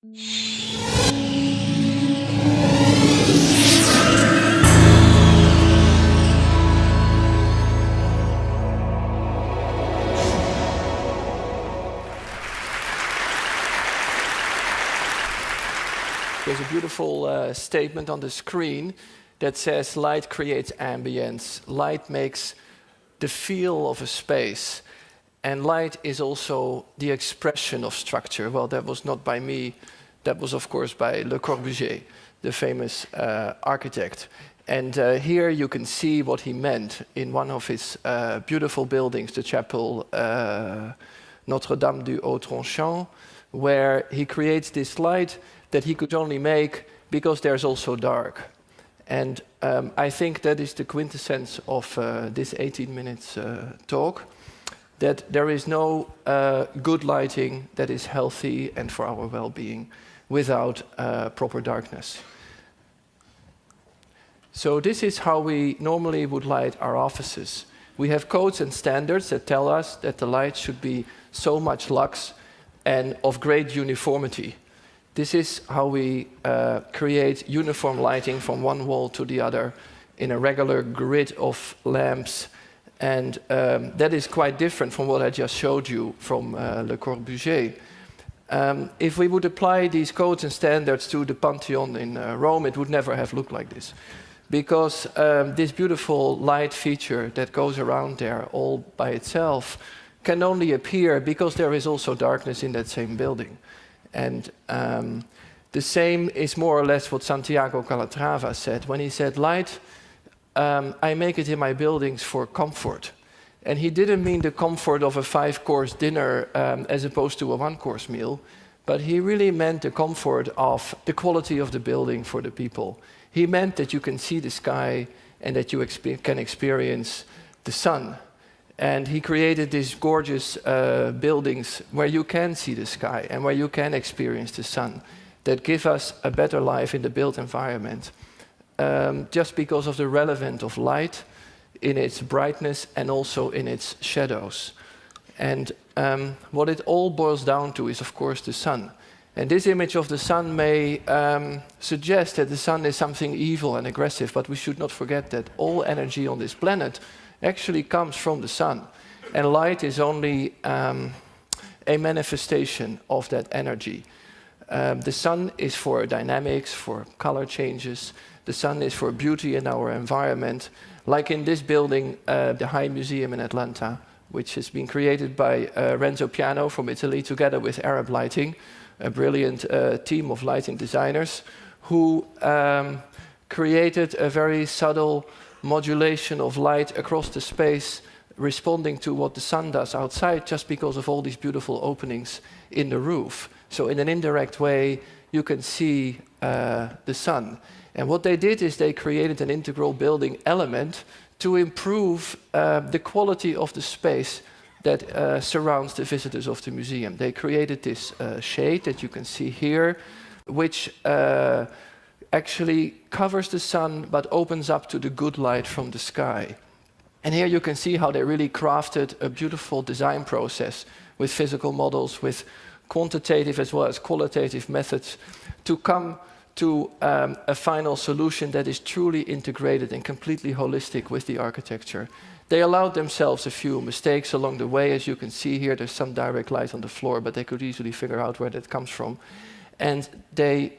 There's a beautiful statement on the screen that says light creates ambience. Light makes the feel of a space. And light is also the expression of structure. Well, that was not by me. That was, of course, by Le Corbusier, the famous architect. And here you can see what he meant in one of his beautiful buildings, the chapel Notre-Dame du Haut-Tranchant, where he creates this light that he could only make because there's also dark. And I think that is the quintessence of this 18 minutes talk, that there is no good lighting that is healthy and for our well-being without proper darkness. So this is how we normally would light our offices. We have codes and standards that tell us that the light should be so much lux and of great uniformity. This is how we create uniform lighting from one wall to the other in a regular grid of lamps. And that is quite different from what I just showed you from Le Corbusier. If we would apply these codes and standards to the Pantheon in Rome, it would never have looked like this. Because this beautiful light feature that goes around there all by itself can only appear because there is also darkness in that same building. And the same is more or less what Santiago Calatrava said when he said, light, I make it in my buildings for comfort. And he didn't mean the comfort of a 5-course dinner as opposed to a 1-course meal, but he really meant the comfort of the quality of the building for the people. He meant that you can see the sky and that you can experience the sun. And he created these gorgeous buildings where you can see the sky and where you can experience the sun that give us a better life in the built environment. Just because of the relevance of light in its brightness and also in its shadows. And what it all boils down to is, of course, the sun. And this image of the sun may suggest that the sun is something evil and aggressive, but we should not forget that all energy on this planet actually comes from the sun. And light is only a manifestation of that energy. The sun is for dynamics, for color changes. The sun is for beauty in our environment. Like in this building, the Heide Museum in Atlanta, which has been created by Renzo Piano from Italy together with Arab Lighting, a brilliant team of lighting designers who created a very subtle modulation of light across the space, responding to what the sun does outside just because of all these beautiful openings in the roof. So in an indirect way, you can see the sun. And what they did is they created an integral building element to improve the quality of the space that surrounds the visitors of the museum. They created this shade that you can see here, which actually covers the sun but opens up to the good light from the sky. And here you can see how they really crafted a beautiful design process with physical models, with quantitative as well as qualitative methods to come to a final solution that is truly integrated and completely holistic with the architecture. They allowed themselves a few mistakes along the way. As you can see here, there's some direct light on the floor, but they could easily figure out where that comes from. And they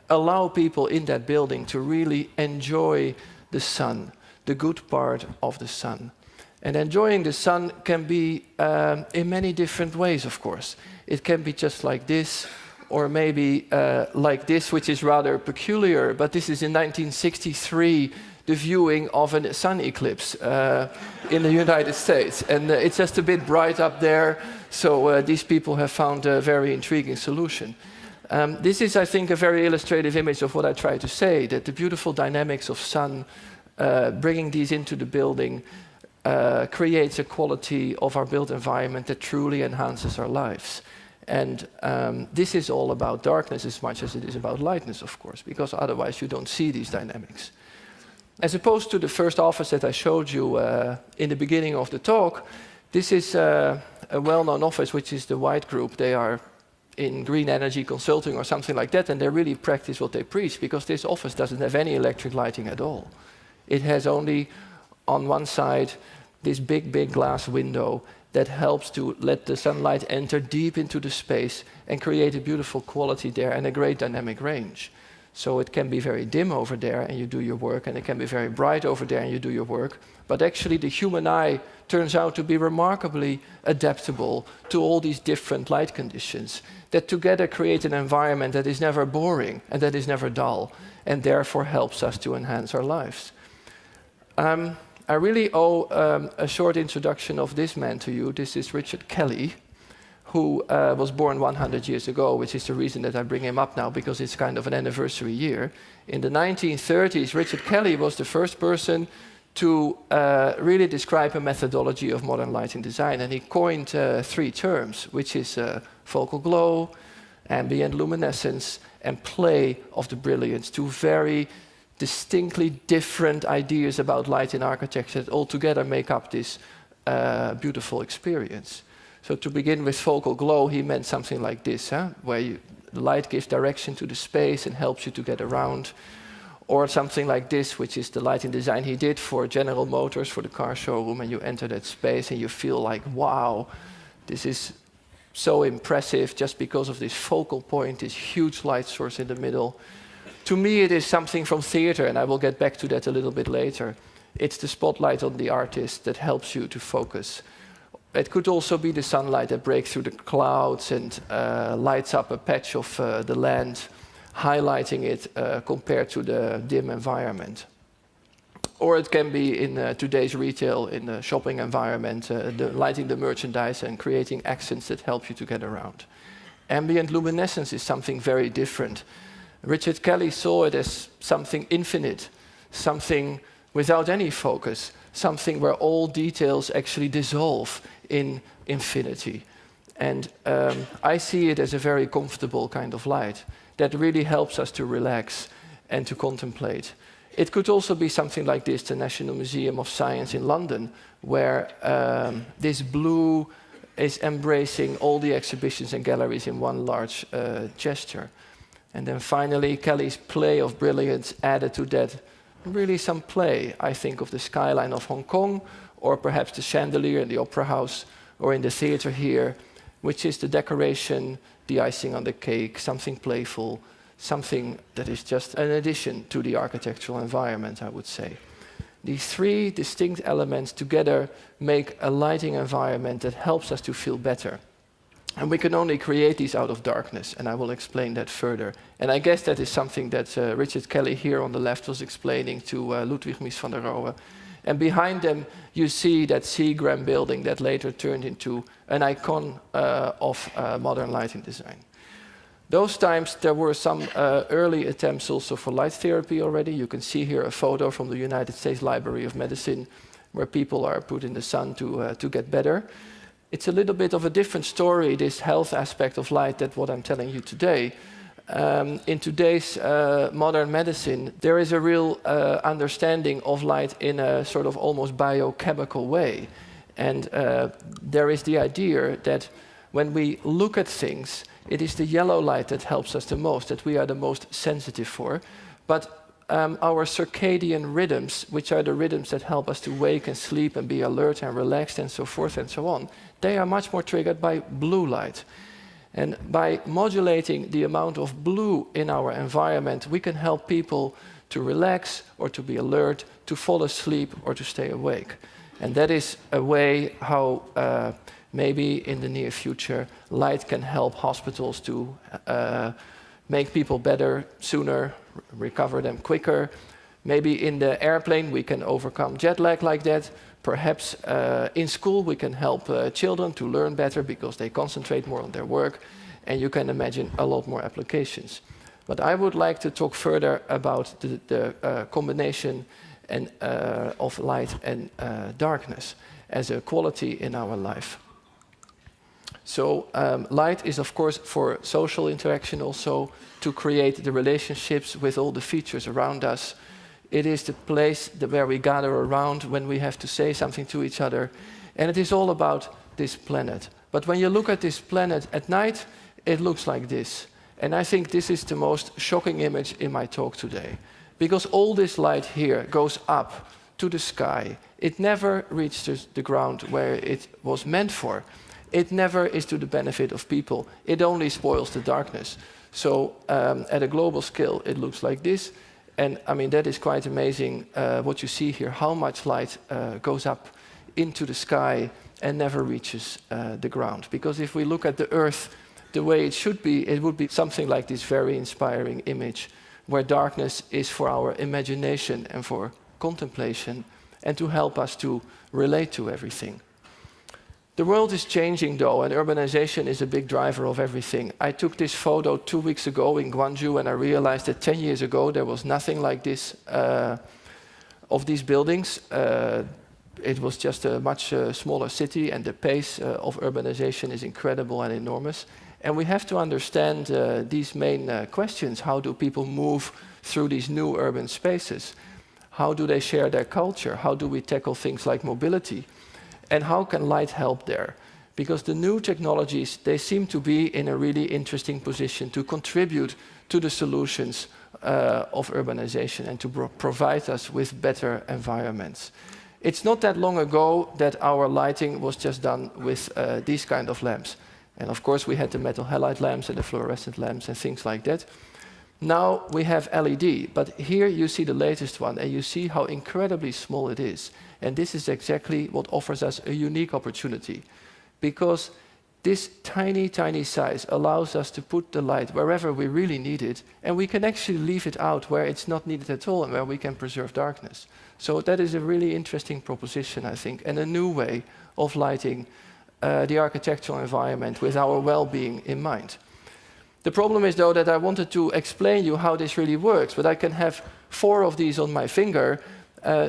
allow people in that building to really enjoy the sun, the good part of the sun. And enjoying the sun can be in many different ways, of course. It can be just like this, or maybe like this, which is rather peculiar, but this is in 1963, the viewing of a sun eclipse in the United States. And it's just a bit bright up there, so these people have found a very intriguing solution. This is, I think, a very illustrative image of what I try to say, that the beautiful dynamics of sun, bringing these into the building, creates a quality of our built environment that truly enhances our lives. And this is all about darkness as much as it is about lightness, of course, because otherwise you don't see these dynamics. As opposed to the first office that I showed you in the beginning of the talk, this is a well-known office, which is the White Group. They are in green energy consulting or something like that, and they really practice what they preach, because this office doesn't have any electric lighting at all. It has only on one side this big glass window that helps to let the sunlight enter deep into the space and create a beautiful quality there and a great dynamic range. So it can be very dim over there and you do your work, and it can be very bright over there and you do your work. But actually the human eye turns out to be remarkably adaptable to all these different light conditions that together create an environment that is never boring and that is never dull, and therefore helps us to enhance our lives. I really owe a short introduction of this man to you. This is Richard Kelly, who was born 100 years ago, which is the reason that I bring him up now, because it's kind of an anniversary year. In the 1930s, Richard Kelly was the first person to really describe a methodology of modern lighting design, and he coined 3 terms, which is focal glow, ambient luminescence, and play of the brilliance, 2 very distinctly different ideas about light in architecture that all together make up this beautiful experience. So to begin with focal glow, he meant something like this, where the light gives direction to the space and helps you to get around. Or something like this, which is the lighting design he did for General Motors, for the car showroom, and you enter that space and you feel like, wow, this is so impressive just because of this focal point, this huge light source in the middle. To me, it is something from theater, and I will get back to that a little bit later. It's the spotlight on the artist that helps you to focus. It could also be the sunlight that breaks through the clouds and lights up a patch of the land, highlighting it compared to the dim environment. Or it can be in today's retail, in the shopping environment, lighting the merchandise and creating accents that help you to get around. Ambient luminescence is something very different. Richard Kelly saw it as something infinite, something without any focus, something where all details actually dissolve in infinity. And I see it as a very comfortable kind of light that really helps us to relax and to contemplate. It could also be something like this, the National Museum of Science in London, where this blue is embracing all the exhibitions and galleries in one large gesture. And then finally, Kelly's play of brilliance added to that really some play. I think of the skyline of Hong Kong, or perhaps the chandelier in the Opera House, or in the theater here, which is the decoration, the icing on the cake, something playful, something that is just an addition to the architectural environment, I would say. These 3 distinct elements together make a lighting environment that helps us to feel better. And we can only create these out of darkness, and I will explain that further. And I guess that is something that Richard Kelly here on the left was explaining to Ludwig Mies van der Rohe. And behind them, you see that Seagram building that later turned into an icon of modern lighting design. Those times, there were some early attempts also for light therapy already. You can see here a photo from the United States Library of Medicine, where people are put in the sun to get better. It's a little bit of a different story, this health aspect of light, than what I'm telling you today. In today's modern medicine, there is a real understanding of light in a sort of almost biochemical way. And there is the idea that when we look at things, it is the yellow light that helps us the most, that we are the most sensitive for. But our circadian rhythms, which are the rhythms that help us to wake and sleep and be alert and relaxed and so forth and so on, they are much more triggered by blue light. And by modulating the amount of blue in our environment, we can help people to relax or to be alert, to fall asleep or to stay awake. And that is a way how maybe in the near future light can help hospitals to make people better sooner, recover them quicker. Maybe in the airplane we can overcome jet lag like that. Perhaps in school we can help children to learn better because they concentrate more on their work. And you can imagine a lot more applications. But I would like to talk further about the combination of light and darkness as a quality in our life. So light is, of course, for social interaction also, to create the relationships with all the features around us. It is the place where we gather around when we have to say something to each other. And it is all about this planet. But when you look at this planet at night, it looks like this. And I think this is the most shocking image in my talk today. Because all this light here goes up to the sky. It never reaches the ground where it was meant for. It never is to the benefit of people. It only spoils the darkness. So at a global scale, it looks like this. And I mean, that is quite amazing what you see here, how much light goes up into the sky and never reaches the ground. Because if we look at the Earth the way it should be, it would be something like this very inspiring image, where darkness is for our imagination and for contemplation, and to help us to relate to everything. The world is changing though, and urbanization is a big driver of everything. I took this photo 2 weeks ago in Gwangju, and I realized that 10 years ago there was nothing like this of these buildings. It was just a much smaller city, and the pace of urbanization is incredible and enormous. And we have to understand these main questions. How do people move through these new urban spaces? How do they share their culture? How do we tackle things like mobility? And how can light help there? Because the new technologies, they seem to be in a really interesting position to contribute to the solutions of urbanization and to provide us with better environments. It's not that long ago that our lighting was just done with these kind of lamps. And of course we had the metal halide lamps and the fluorescent lamps and things like that. Now we have LED, but here you see the latest one, and you see how incredibly small it is. And this is exactly what offers us a unique opportunity, because this tiny, tiny size allows us to put the light wherever we really need it, and we can actually leave it out where it's not needed at all and where we can preserve darkness. So that is a really interesting proposition, I think, and a new way of lighting the architectural environment with our well-being in mind. The problem is, though, that I wanted to explain you how this really works, but I can have 4 of these on my finger,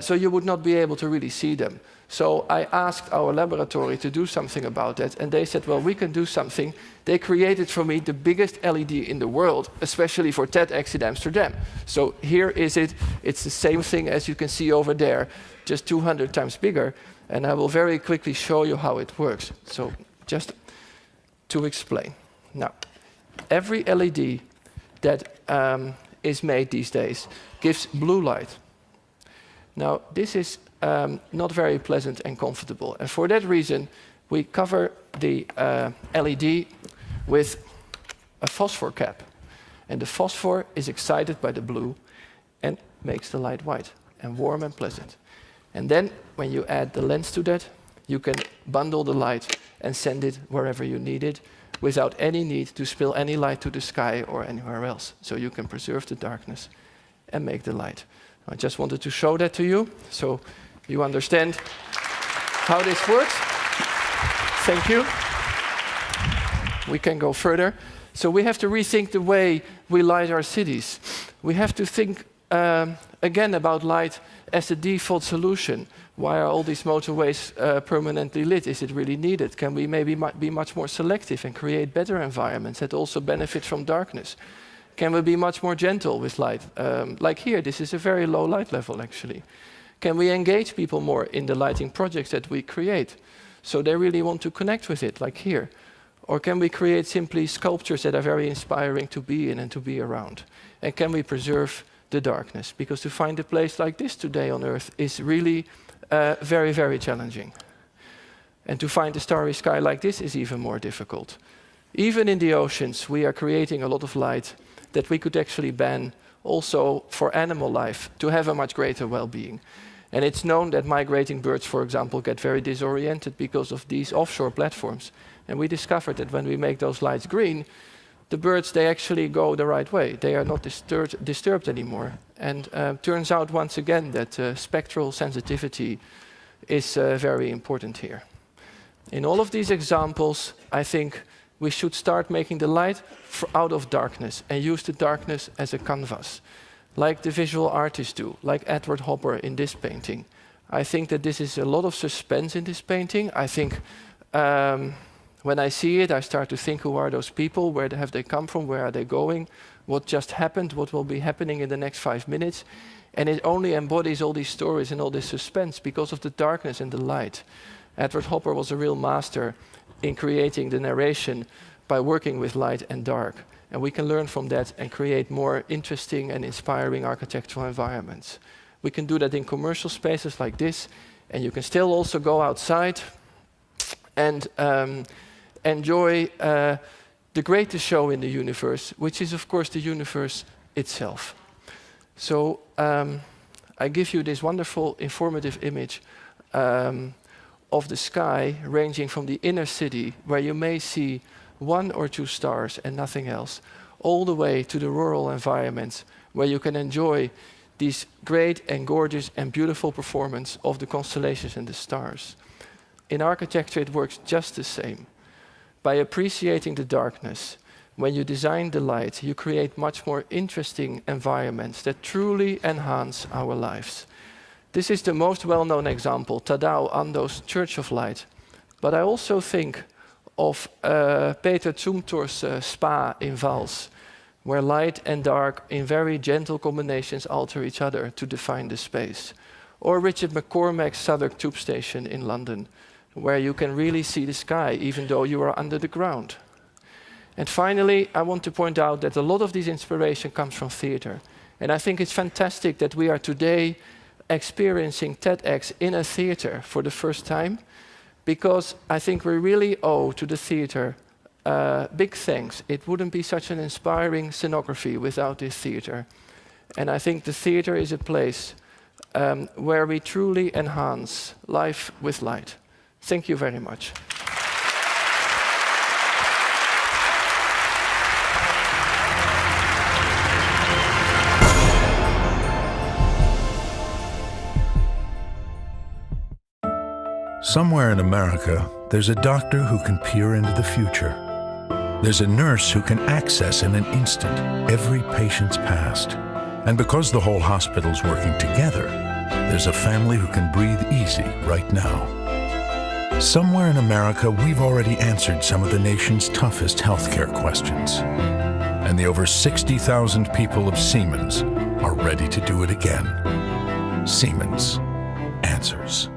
so you would not be able to really see them. So I asked our laboratory to do something about that, and they said, well, we can do something. They created for me the biggest LED in the world, especially for TEDx in Amsterdam. So here is it. It's the same thing as you can see over there, just 200 times bigger. And I will very quickly show you how it works. So just to explain. Now, every LED that is made these days gives blue light. Now, this is not very pleasant and comfortable. And for that reason, we cover the LED with a phosphor cap. And the phosphor is excited by the blue and makes the light white and warm and pleasant. And then, when you add the lens to that, you can bundle the light and send it wherever you need it, without any need to spill any light to the sky or anywhere else. So you can preserve the darkness and make the light. I just wanted to show that to you, so you understand how this works. Thank you. We can go further. So we have to rethink the way we light our cities. We have to think again about light as the default solution. Why are all these motorways permanently lit? Is it really needed? Can we maybe be much more selective and create better environments that also benefit from darkness? Can we be much more gentle with light? Like here, this is a very low light level actually. Can we engage people more in the lighting projects that we create, so they really want to connect with it, like here? Or can we create simply sculptures that are very inspiring to be in and to be around? And can we preserve the darkness? Because to find a place like this today on Earth is really very, very challenging. And to find a starry sky like this is even more difficult. Even in the oceans, we are creating a lot of light that we could actually ban also for animal life to have a much greater well-being. And it's known that migrating birds, for example, get very disoriented because of these offshore platforms. And we discovered that when we make those lights green, the birds, they actually go the right way. They are not disturbed anymore. And turns out once again that spectral sensitivity is very important here. In all of these examples, I think we should start making the light out of darkness and use the darkness as a canvas, like the visual artists do, like Edward Hopper in this painting. I think that this is a lot of suspense in this painting. I think when I see it, I start to think, who are those people? Where have they come from? Where are they going? What just happened? What will be happening in the next 5 minutes? And it only embodies all these stories and all this suspense because of the darkness and the light. Edward Hopper was a real master in creating the narration by working with light and dark. And we can learn from that and create more interesting and inspiring architectural environments. We can do that in commercial spaces like this, and you can still also go outside and enjoy the greatest show in the universe, which is, of course, the universe itself. So I give you this wonderful, informative image of the sky ranging from the inner city, where you may see 1 or 2 stars and nothing else, all the way to the rural environments, where you can enjoy these great and gorgeous and beautiful performance of the constellations and the stars. In architecture, it works just the same. By appreciating the darkness, when you design the light, you create much more interesting environments that truly enhance our lives. This is the most well-known example, Tadao Ando's Church of Light. But I also think of Peter Zumthor's spa in Vals, where light and dark in very gentle combinations alter each other to define the space. Or Richard McCormack's Southwark Tube Station in London, where you can really see the sky even though you are under the ground. And finally, I want to point out that a lot of this inspiration comes from theater. And I think it's fantastic that we are today experiencing TEDx in a theater for the first time, because I think we really owe to the theater big thanks. It wouldn't be such an inspiring scenography without this theater. And I think the theater is a place where we truly enhance life with light. Thank you very much. Somewhere in America, there's a doctor who can peer into the future. There's a nurse who can access in an instant every patient's past. And because the whole hospital's working together, there's a family who can breathe easy right now. Somewhere in America, we've already answered some of the nation's toughest healthcare questions. And the over 60,000 people of Siemens are ready to do it again. Siemens answers.